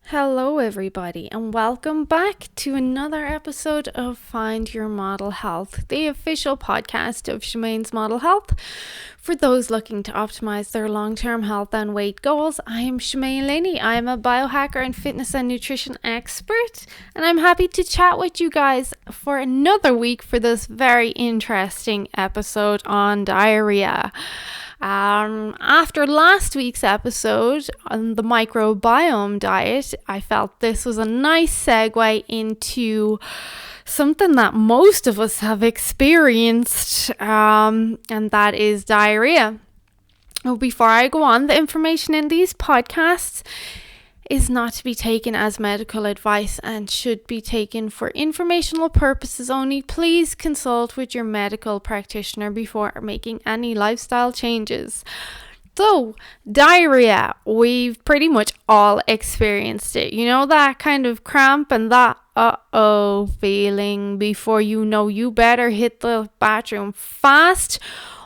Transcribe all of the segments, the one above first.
Hello, everybody, and welcome back to another episode of Find Your Model Health, the official podcast of Shemaine's Model Health. For those looking to optimize their long-term health and weight goals, I am Shemaine Linney. I am a biohacker and fitness and nutrition expert, and I'm happy to chat with you guys for another week for this very interesting episode on diarrhea. After last week's episode on the microbiome diet, I felt this was a nice segue into something that most of us have experienced, and that is diarrhea. Before I go on, the information in these podcasts is not to be taken as medical advice and should be taken for informational purposes only. Please consult with your medical practitioner before making any lifestyle changes. So, diarrhea, we've pretty much all experienced it. You know, that kind of cramp and that feeling before you know you better hit the bathroom fast,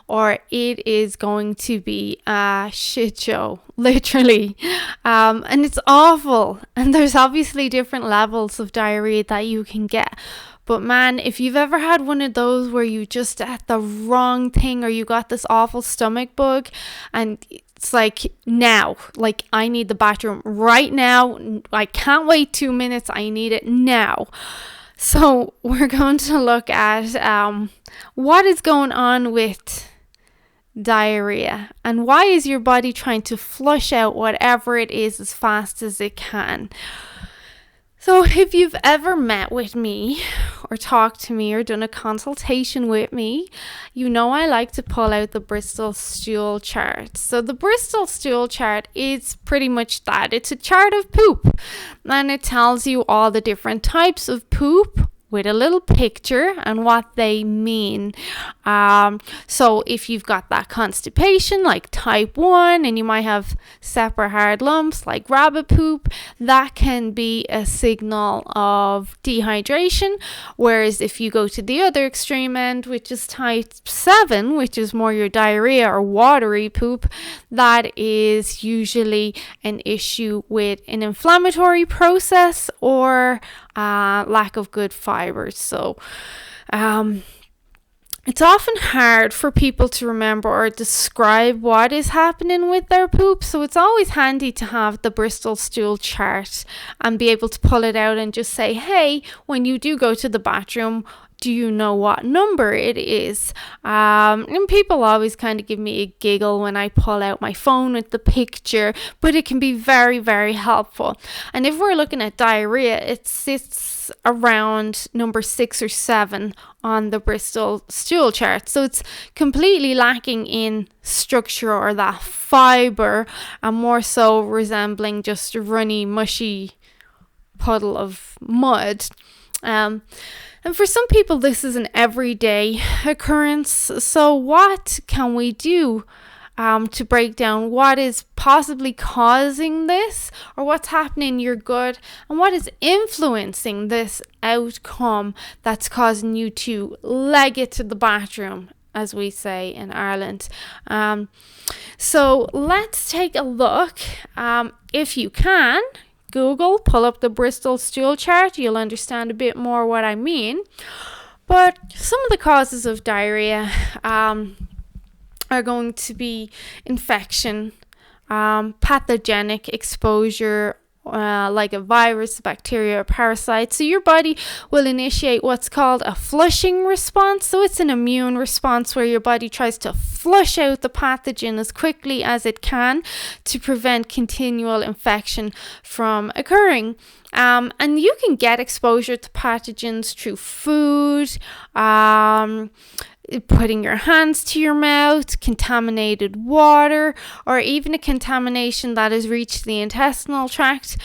or it is going to be a shit show, literally. And it's awful. And there's obviously different levels of diarrhea that you can get. But man, if you've ever had one of those where you just ate the wrong thing or you got this awful stomach bug and it's like, now, like I need the bathroom right now. I can't wait 2 minutes. I need it now. So we're going to look at what is going on with diarrhea and why is your body trying to flush out whatever it is as fast as it can. So if you've ever met with me or talked to me or done a consultation with me, you know I like to pull out the Bristol stool chart. So the Bristol stool chart is pretty much that. It's a chart of poop and it tells you all the different types of poop with a little picture and what they mean. So if you've got that constipation like type 1 and you might have separate hard lumps like rabbit poop, that can be a signal of dehydration. Whereas if you go to the other extreme end, which is type 7, which is more your diarrhea or watery poop, that is usually an issue with an inflammatory process or lack of good fibers. So it's often hard for people to remember or describe what is happening with their poop. So it's always handy to have the Bristol stool chart and be able to pull it out and just say, hey, when you do go to the bathroom, do you know what number it is? And people always kind of give me a giggle when I pull out my phone with the picture, but it can be very, very helpful. And if we're looking at diarrhea, it sits around number 6 or 7 on the Bristol stool chart. So it's completely lacking in structure or that fiber and more so resembling just a runny, mushy puddle of mud. And for some people, this is an everyday occurrence. So what can we do to break down what is possibly causing this or what's happening in your gut and what is influencing this outcome that's causing you to leg it to the bathroom, as we say in Ireland. So let's take a look. If you can, Google, pull up the Bristol stool chart. You'll understand a bit more what I mean. But some of the causes of diarrhea are going to be infection, pathogenic exposure, like a virus, bacteria, or parasite. So your body will initiate what's called a flushing response. So it's an immune response where your body tries to flush out the pathogen as quickly as it can to prevent continual infection from occurring. And you can get exposure to pathogens through food, putting your hands to your mouth, contaminated water, or even a contamination that has reached the intestinal tract.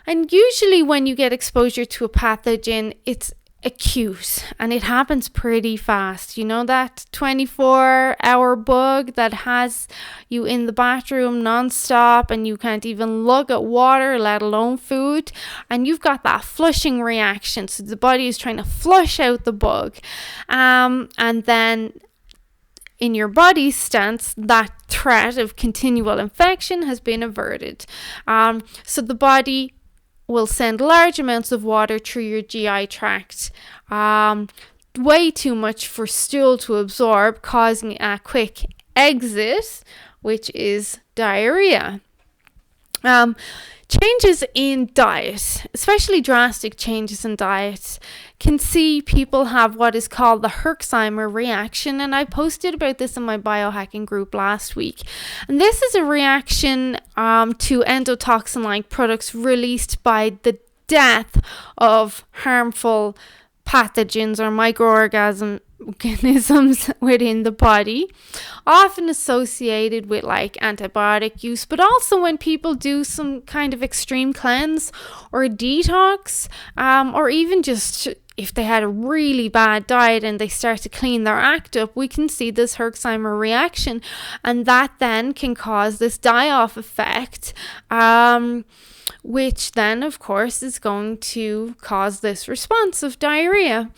And usually when you get exposure to a pathogen, it's acute and it happens pretty fast. You know, that 24-hour bug that has you in the bathroom non-stop and you can't even look at water, let alone food, and you've got that flushing reaction. So the body is trying to flush out the bug, and then in your body's stance, that threat of continual infection has been averted. So the body will send large amounts of water through your GI tract. Way too much for stool to absorb, causing a quick exit, which is diarrhea. Changes in diet, especially drastic changes in diet, can see people have what is called the Herxheimer reaction, and I posted about this in my biohacking group last week. And this is a reaction to endotoxin-like products released by the death of harmful pathogens or microorganisms within the body, often associated with like antibiotic use, but also when people do some kind of extreme cleanse or detox, or even just if they had a really bad diet and they start to clean their act up, we can see this Herxheimer reaction, and that then can cause this die-off effect, which then, of course, is going to cause this response of diarrhea.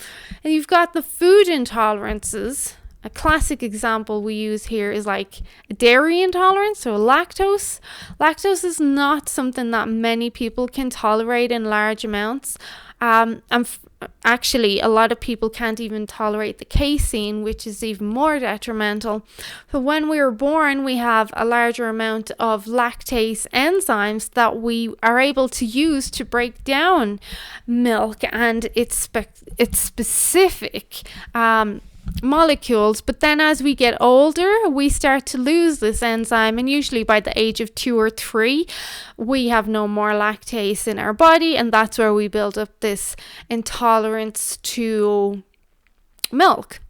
And you've got the food intolerances. A classic example we use here is like a dairy intolerance, so lactose. Lactose is not something that many people can tolerate in large amounts. Actually, a lot of people can't even tolerate the casein, which is even more detrimental. So when we were born, we have a larger amount of lactase enzymes that we are able to use to break down milk and its specific molecules. But then as we get older, we start to lose this enzyme, and usually by the age of 2 or 3 we have no more lactase in our body, and that's where we build up this intolerance to milk.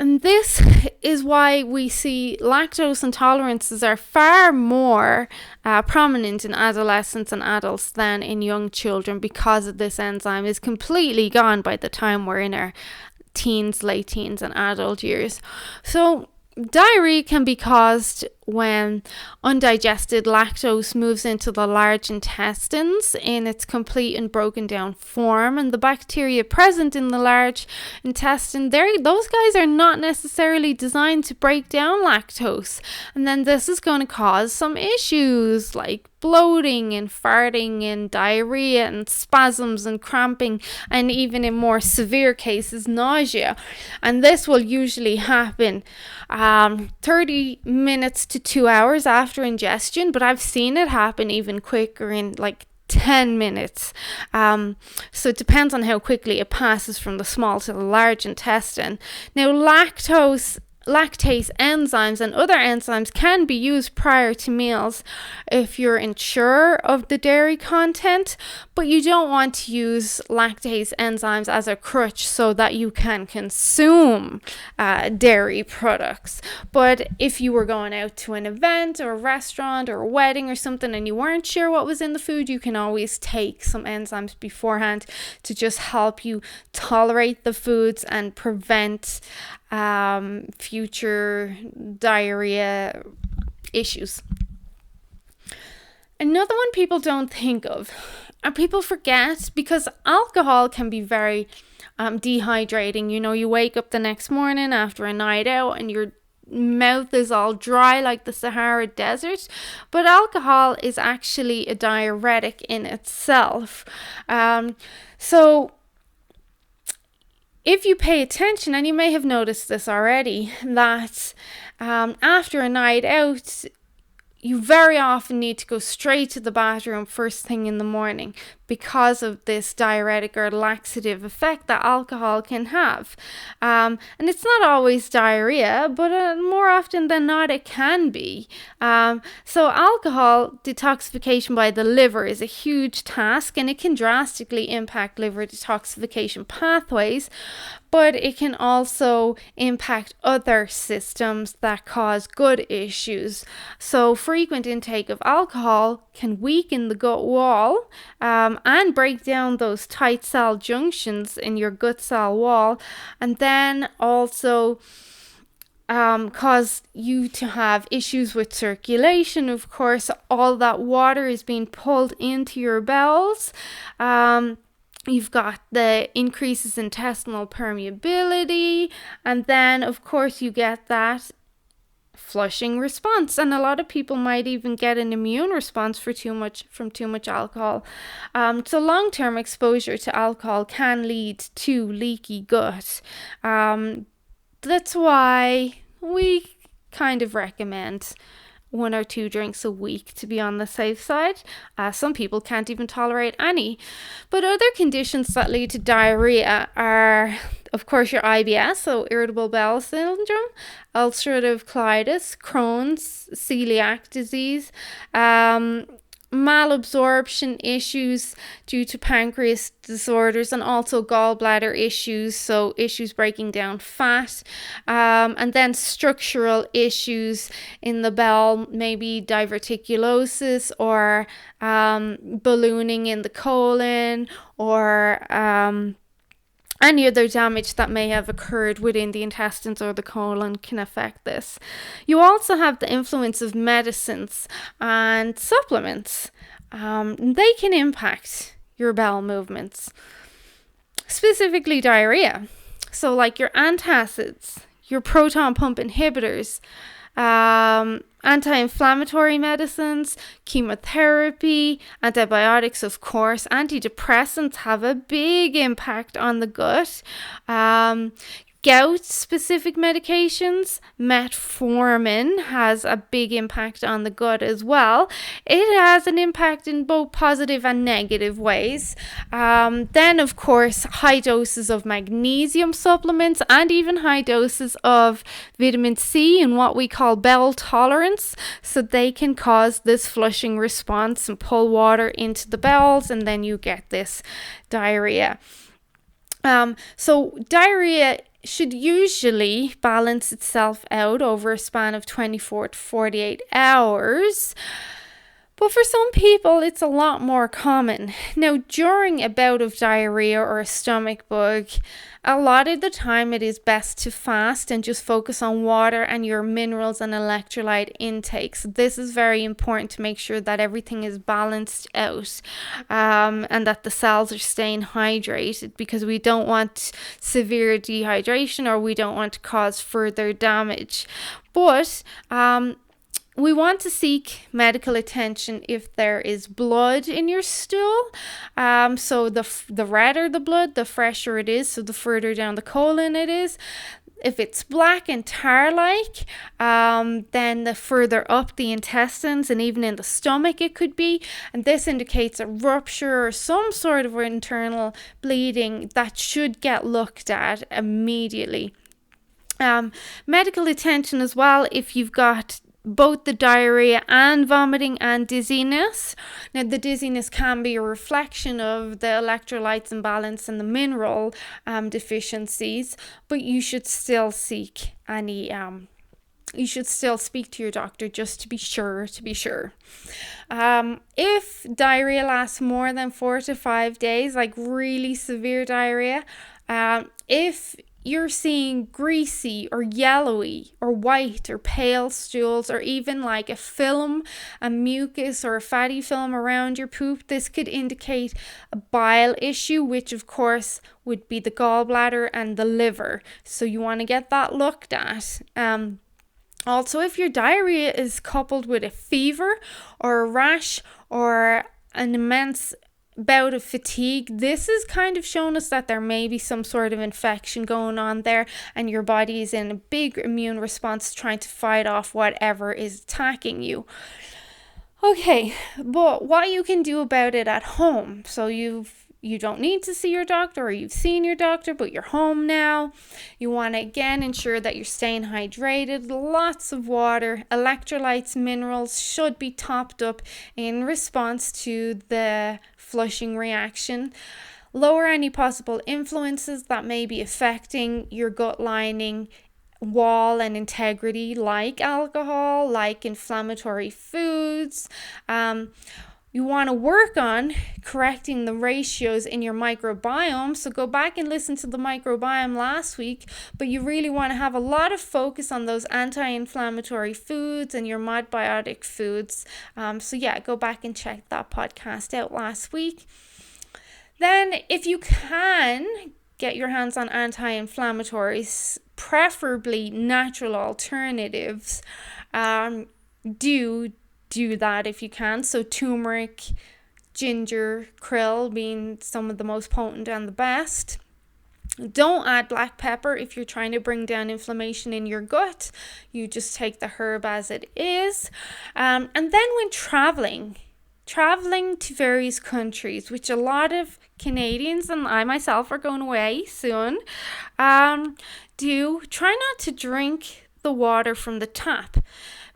And this is why we see lactose intolerances are far more prominent in adolescents and adults than in young children, because of this enzyme is completely gone by the time we're in our teens, late teens, and adult years. So diarrhea can be caused when undigested lactose moves into the large intestines in its complete and broken down form, and the bacteria present in the large intestine, those guys are not necessarily designed to break down lactose, and then this is going to cause some issues like bloating and farting and diarrhea and spasms and cramping, and even in more severe cases, nausea. And this will usually happen 30 minutes to 2 hours after ingestion, but I've seen it happen even quicker, in like 10 minutes. So it depends on how quickly it passes from the small to the large intestine. Now, lactase enzymes and other enzymes can be used prior to meals if you're unsure of the dairy content, but you don't want to use lactase enzymes as a crutch so that you can consume dairy products. But if you were going out to an event or a restaurant or a wedding or something and you weren't sure what was in the food, you can always take some enzymes beforehand to just help you tolerate the foods and prevent future diarrhea issues. Another one people don't think of, and people forget, because alcohol can be very dehydrating. You know, you wake up the next morning after a night out and your mouth is all dry like the Sahara Desert, but alcohol is actually a diuretic in itself. So if you pay attention, and you may have noticed this already, that after a night out, you very often need to go straight to the bathroom first thing in the morning, because of this diuretic or laxative effect that alcohol can have. And it's not always diarrhea, but more often than not it can be. So alcohol detoxification by the liver is a huge task, and it can drastically impact liver detoxification pathways, but it can also impact other systems that cause gut issues. So frequent intake of alcohol can weaken the gut wall, and break down those tight cell junctions in your gut cell wall, and then also cause you to have issues with circulation. Of course, all that water is being pulled into your bowels. You've got the increases in intestinal permeability, and then of course you get that flushing response, and a lot of people might even get an immune response from too much alcohol. So long-term exposure to alcohol can lead to leaky gut. That's why we kind of recommend 1 or 2 drinks a week to be on the safe side. Some people can't even tolerate any. But other conditions that lead to diarrhea are, of course, your IBS, so irritable bowel syndrome, ulcerative colitis, Crohn's, celiac disease, malabsorption issues due to pancreas disorders, and also gallbladder issues, so issues breaking down fat, and then structural issues in the bowel, maybe diverticulosis or ballooning in the colon, or any other damage that may have occurred within the intestines or the colon can affect this. You also have the influence of medicines and supplements. They can impact your bowel movements, specifically diarrhea. So like your antacids, your proton pump inhibitors, anti-inflammatory medicines, chemotherapy, antibiotics, of course. Antidepressants have a big impact on the gut. Gout-specific medications, metformin, has a big impact on the gut as well. It has an impact in both positive and negative ways. Then, of course, high doses of magnesium supplements and even high doses of vitamin C and what we call bowel tolerance. So they can cause this flushing response and pull water into the bowels, and then you get this diarrhea. So diarrhea should usually balance itself out over a span of 24 to 48 hours. But for some people, it's a lot more common. Now, during a bout of diarrhea or a stomach bug, a lot of the time it is best to fast and just focus on water and your minerals and electrolyte intake. So this is very important to make sure that everything is balanced out, and that the cells are staying hydrated, because we don't want severe dehydration, or we don't want to cause further damage. But we want to seek medical attention if there is blood in your stool. So the redder the blood, the fresher it is. So the further down the colon it is. If it's black and tar-like, then the further up the intestines and even in the stomach it could be. And this indicates a rupture or some sort of internal bleeding that should get looked at immediately. Medical attention as well if you've got both the diarrhea and vomiting and dizziness. Now, the dizziness can be a reflection of the electrolytes imbalance and the mineral deficiencies, but you should still seek any you should still speak to your doctor just to be sure. If diarrhea lasts more than 4 to 5 days, like really severe diarrhea, if you're seeing greasy or yellowy or white or pale stools, or even like a film, a mucus or a fatty film around your poop, this could indicate a bile issue, which of course would be the gallbladder and the liver. So you want to get that looked at. Also, if your diarrhea is coupled with a fever or a rash or an immense bout of fatigue, this is kind of shown us that there may be some sort of infection going on there, and your body is in a big immune response trying to fight off whatever is attacking you. Okay, but what you can do about it at home. So you don't need to see your doctor, or you've seen your doctor, but you're home now. You want to again ensure that you're staying hydrated, lots of water, electrolytes, minerals should be topped up in response to the flushing reaction. Lower any possible influences that may be affecting your gut lining wall and integrity, like alcohol, like inflammatory foods. You want to work on correcting the ratios in your microbiome. So go back and listen to the microbiome last week, but you really want to have a lot of focus on those anti-inflammatory foods and your modbiotic foods. So yeah, go back and check that podcast out last week. Then if you can get your hands on anti-inflammatories, preferably natural alternatives, do that if you can. So turmeric, ginger, krill being some of the most potent and the best. Don't add black pepper if you're trying to bring down inflammation in your gut. You just take the herb as it is. And then when traveling to various countries, which a lot of Canadians and I myself are going away soon, do try not to drink the water from the tap,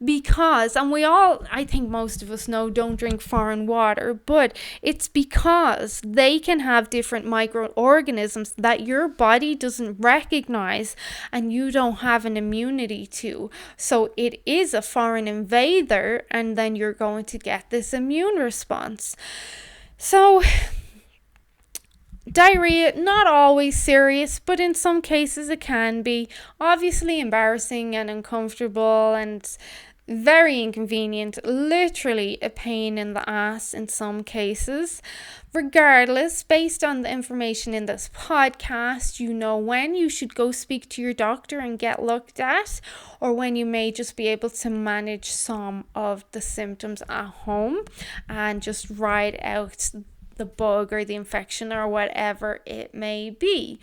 because, and we all, I think most of us know, don't drink foreign water, but it's because they can have different microorganisms that your body doesn't recognize and you don't have an immunity to. So it is a foreign invader, and then you're going to get this immune response. So diarrhea, not always serious, but in some cases it can be. Obviously embarrassing and uncomfortable and very inconvenient, literally a pain in the ass in some cases. Regardless, based on the information in this podcast, you know when you should go speak to your doctor and get looked at, or when you may just be able to manage some of the symptoms at home and just ride out the bug or the infection or whatever it may be.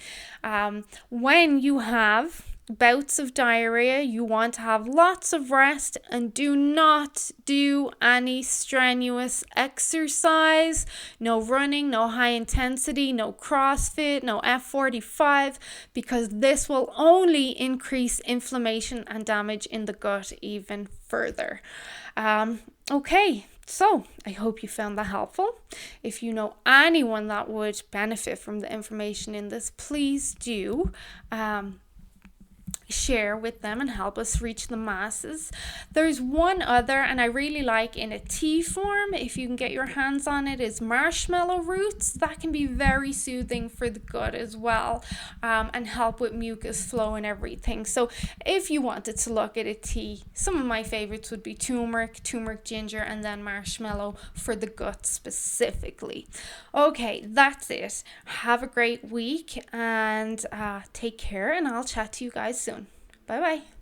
When you have bouts of diarrhea, you want to have lots of rest and do not do any strenuous exercise. No running, no high intensity, no CrossFit, no F45, because this will only increase inflammation and damage in the gut even further. Okay. So I hope you found that helpful. If you know anyone that would benefit from the information in this, please do share with them and help us reach the masses. There's one other, and I really like in a tea form, if you can get your hands on it, is marshmallow roots. That can be very soothing for the gut as well, and help with mucus flow and everything. So if you wanted to look at a tea, some of my favorites would be turmeric, ginger, and then marshmallow for the gut specifically. Okay, that's it. Have a great week and take care, and I'll chat to you guys soon. Bye bye.